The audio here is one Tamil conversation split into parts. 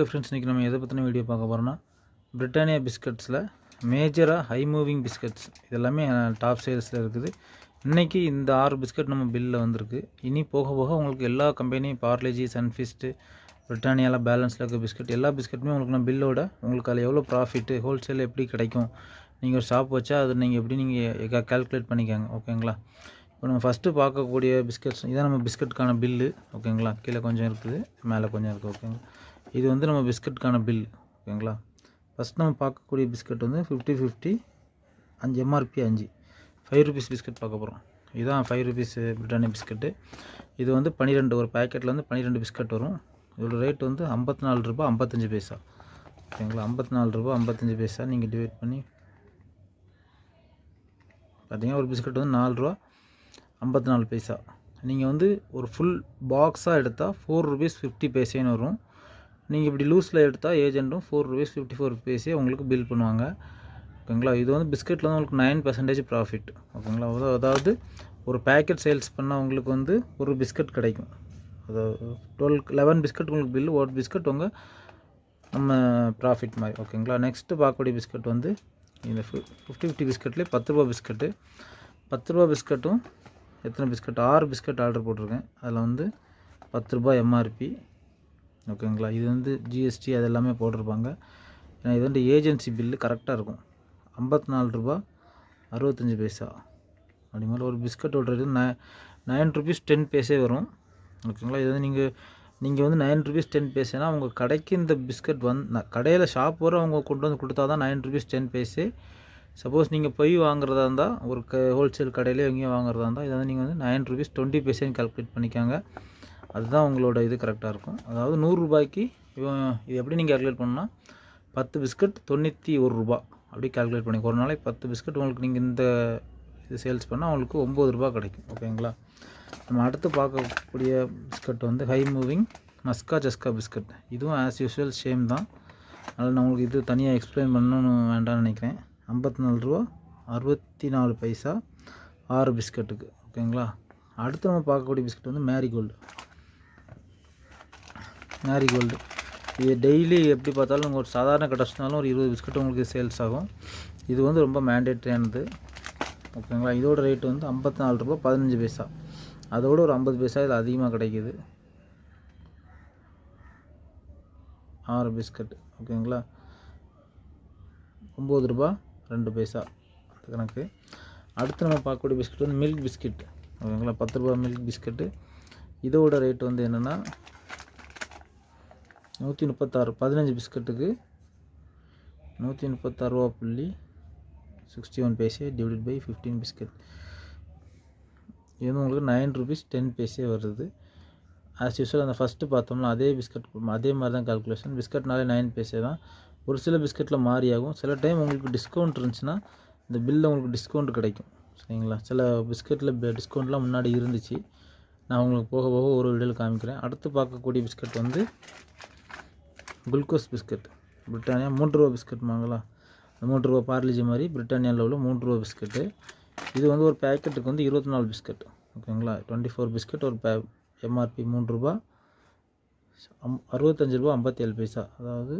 ஃப்ரெண்ட்ஸ், இன்றைக்கி நம்ம எதை பற்றின வீடியோ பார்க்க போகிறோம்னா, பிரிட்டானியா பிஸ்கட்ஸில் மேஜராக ஹை மூவிங் பிஸ்கட்ஸ் இதெல்லாமே டாப் சேல்ஸில் இருக்குது. இன்றைக்கி இந்த 6 பிஸ்கட் நம்ம பில்லில் வந்திருக்கு. இனி போக போக உங்களுக்கு எல்லா கம்பெனியும் பார்லேஜி, சன்ஃபிஸ்ட்டு, பிரிட்டானியாவில் பேலன்ஸில் இருக்க பிஸ்கட் எல்லா பிஸ்கட்டுமே உங்களுக்கு நான் பில்லோட உங்களுக்கு அதில் எவ்வளோ ப்ராஃபிட்டு, ஹோல்சேல் எப்படி கிடைக்கும், நீங்கள் ஒரு ஷாப் வச்சா அது நீங்கள் எப்படி நீங்கள் கால்குலேட் பண்ணிக்காங்க. ஓகேங்களா? இப்போ நம்ம ஃபஸ்ட்டு பார்க்கக்கூடிய பிஸ்கட்ஸ் இதான் நம்ம பிஸ்கட்டுக்கான பில்லு. ஓகேங்களா? கீழே கொஞ்சம் இருக்குது, மேலே கொஞ்சம் இருக்குது. ஓகேங்களா? இது வந்து நம்ம பிஸ்கட்டுக்கான பில். ஓகேங்களா? ஃபஸ்ட் நம்ம பார்க்கக்கூடிய பிஸ்கட் வந்து 50-50 5 எம்ஆர்பி 5 ரூபீஸ் பிஸ்கட் பார்க்க போகிறோம். இதுதான் 5 ரூபீஸ் பிரிட்டானியா பிஸ்கட்டு. இது வந்து 12 ஒரு பேக்கெட்டில் வந்து 12 பிஸ்கட் வரும். இதோட ரேட் வந்து 54 ரூபா 55 பைசா. ஓகேங்களா? 54 ரூபா 55 பைசா நீங்கள் டிவைட் பண்ணி பார்த்தீங்கன்னா ஒரு பிஸ்கட் வந்து 4 ரூபா 54 பைசா. நீங்கள் வந்து ஒரு ஃபுல் பாக்ஸாக எடுத்தால் 4 ரூபீஸ் 50 பைசேன்னு வரும். நீங்கள் இப்படி லூஸில் எடுத்தால் ஏஜென்ட்டும் 4 ரூபீஸ் 54 பைசே உங்களுக்கு பில் பண்ணுவாங்க. ஓகேங்களா? இது வந்து பிஸ்கட்டில் வந்து உங்களுக்கு 9% ப்ராஃபிட். ஓகேங்களா? அதாவது ஒரு பேக்கெட் சேல்ஸ் பண்ணால் உங்களுக்கு வந்து ஒரு பிஸ்கட் கிடைக்கும். அதாவது 11 பிஸ்கட் உங்களுக்கு பில்லு, ஒரு பிஸ்கட் உங்கள் நம்ம ப்ராஃபிட் மாதிரி. ஓகேங்களா? நெக்ஸ்ட்டு பார்க்கக்கூடிய பிஸ்கட் வந்து இந்த 50-50 பிஸ்கட்லேயே 10 ரூபா பிஸ்கட்டு. 10 ரூபா பிஸ்கட்டும் எத்தனை பிஸ்கட் 6 பிஸ்கட் ஆர்டர் போட்டிருக்கேன். அதில் வந்து 10 ரூபா எம்ஆர்பி. ஓகேங்களா? இது வந்து ஜிஎஸ்டி அது எல்லாமே போட்டிருப்பாங்க. ஏன்னா இது வந்து ஏஜென்சி பில்லு கரெக்டாக இருக்கும். 54 ரூபா 65 பைசா அப்படி மாதிரி ஒரு பிஸ்கட்டோட ரேட்டு 9 ரூபீஸ் 10 பைசே வரும். ஓகேங்களா? இது வந்து நீங்கள் வந்து 9 ரூபீஸ் 10 பைசேனா உங்கள் கடைக்கு இந்த பிஸ்கட் கடையில் ஷாப் வர அவங்க கொண்டு வந்து கொடுத்தா தான் 9 ரூபீஸ் 10 பைசே. சப்போஸ் நீங்கள் போய் வாங்குறதா இருந்தால் ஒரு ஹோல்சேல் கடையிலே எங்கேயும் வாங்குறதா இருந்தால் இதை வந்து நீங்கள் வந்து 9 ரூபீஸ் 20 பைசேன்னு கால்குலேட் பண்ணிக்காங்க. அதுதான் உங்களோட இது கரெக்டாக இருக்கும். அதாவது 100 ரூபாய்க்கு இது எப்படி நீங்கள் கால்குலேட் பண்ணால் 10 பிஸ்கட் 91 ரூபா அப்படி கால்குலேட் பண்ணி ஒரு நாளைக்கு 10 பிஸ்கட் உங்களுக்கு நீங்கள் இந்த இது சேல்ஸ் பண்ணால் உங்களுக்கு 9 ரூபா கிடைக்கும். ஓகேங்களா? நம்ம அடுத்து பார்க்கக்கூடிய பிஸ்கட் வந்து ஹை மூவிங் மஸ்கா ஜஸ்கா பிஸ்கட். இதுவும் ஆஸ் யூஸ்வல் சேம் தான். அதனால் நான் உங்களுக்கு இது தனியாக எக்ஸ்பிளைன் பண்ணணும்னு வேண்டாம்னு நினைக்கிறேன். 54 ரூபா 64 பைசா 6 பிஸ்கட்டுக்கு. ஓகேங்களா? அடுத்து நம்ம பார்க்கக்கூடிய பிஸ்கட் வந்து மேரிகோல்டு. இது டெய்லி எப்படி பார்த்தாலும் ஒரு சாதாரண கடைசினாலும் ஒரு 20 பிஸ்கட் உங்களுக்கு சேல்ஸ் ஆகும். இது வந்து ரொம்ப மேண்டேட்ரியானது. ஓகேங்களா? இதோட ரேட்டு வந்து 54 ரூபா 15 பைசா. அதோடு ஒரு 50 பைசா இது அதிகமாக கிடைக்கிது. 6 பிஸ்கட். ஓகேங்களா? 9 ரூபா 2 பைசா அது கணக்கு. அடுத்து நம்ம பார்க்கக்கூடிய பிஸ்கட் வந்து மில்க் பிஸ்கட். ஓகேங்களா? 10 ரூபா மில்க் பிஸ்கட்டு. இதோட ரேட் வந்து என்னென்னா 136 15 பிஸ்கட்டுக்கு 136 ரூபா 61 பைசே டிவைடட் பை 15 பிஸ்கட். இது வந்து உங்களுக்கு 9 ரூபீஸ் 10 பைசே வருது. ஆஸ் யூஸ்வல் அந்த ஃபஸ்ட்டு பார்த்தோம்னா அதே பிஸ்கட் அதே மாதிரி தான் கால்குலேஷன். பிஸ்கட்னாலே 9 பைசே தான். ஒரு சில பிஸ்கட்டில் மாறி ஆகும். சில டைம் உங்களுக்கு டிஸ்கவுண்ட் இருந்துச்சுன்னா இந்த பில்லில் உங்களுக்கு டிஸ்கவுண்ட் கிடைக்கும். சரிங்களா? சில பிஸ்கட்டில் டிஸ்கவுண்ட்லாம் முன்னாடி இருந்துச்சு. நான் உங்களுக்கு போக போக ஒரு வீடியோவில் காமிக்கிறேன். அடுத்து பார்க்கக்கூடிய பிஸ்கட் வந்து குளுக்கோஸ் பிஸ்கட். பிரிட்டானியா 3 ரூபா பிஸ்கட் வாங்கலாம். 3 ரூபா பார்லேஜி மாதிரி பிரிட்டானியாவில் உள்ள 3 ரூபா பிஸ்கட்டு. இது வந்து ஒரு பேக்கெட்டுக்கு வந்து 24 பிஸ்கட். ஓகேங்களா? 24 பிஸ்கட் ஒரு எம்ஆர்பி 3 ரூபா 65 ரூபா 57 பைசா. அதாவது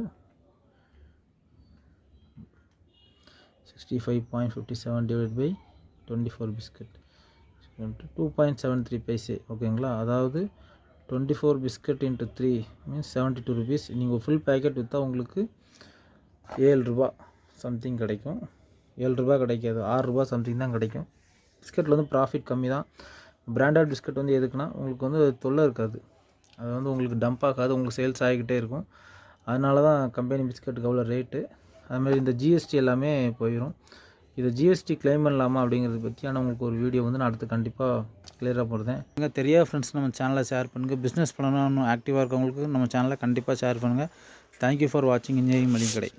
65.57 டிவைட் பை 24 பிஸ்கட் 2.73 பைசே. ஓகேங்களா? அதாவது 24 பிஸ்கட் இன்ட்டு 3 மீன்ஸ் 72 ரூபீஸ். நீங்கள் ஃபுல் பேக்கெட் விற்றா உங்களுக்கு 7 ரூபா சம்திங் கிடைக்கும். 7 ரூபா கிடைக்காது, 6 ரூபா சம்திங் தான் கிடைக்கும். பிஸ்கட்டில் வந்து ப்ராஃபிட் கம்மி தான். பிராண்டட் பிஸ்கட் வந்து எதுக்குன்னா உங்களுக்கு வந்து தொல்லை இருக்காது. அது வந்து உங்களுக்கு டம்ப் ஆகாது, உங்களுக்கு சேல்ஸ் ஆகிக்கிட்டே இருக்கும். அதனால தான் கம்பெனி பிஸ்கட்டுக்கு அவ்வளோ ரேட்டு. அதுமாதிரி இந்த ஜிஎஸ்டி எல்லாமே போயிடும். இதை ஜிஎஸ்டி கிளைம் பண்ணலாமா அப்படிங்கிறத பற்றியான உங்களுக்கு ஒரு வீடியோ வந்து நான் அடுத்து கண்டிப்பாக கிளியராக போடுறேன். நீங்கள் தெரியாத ஃப்ரெண்ட்ஸ் நம்ம சேனலை ஷேர் பண்ணுங்கள். பிஸ்னஸ் பண்ணணும் ஆக்டிவாக இருக்கவங்களுக்கு நம்ம சேனலை கண்டிப்பாக ஷேர் பண்ணுங்கள். தேங்க்யூ ஃபார் வாட்சிங் இன்ஜினியரிங் மளிகை கடை.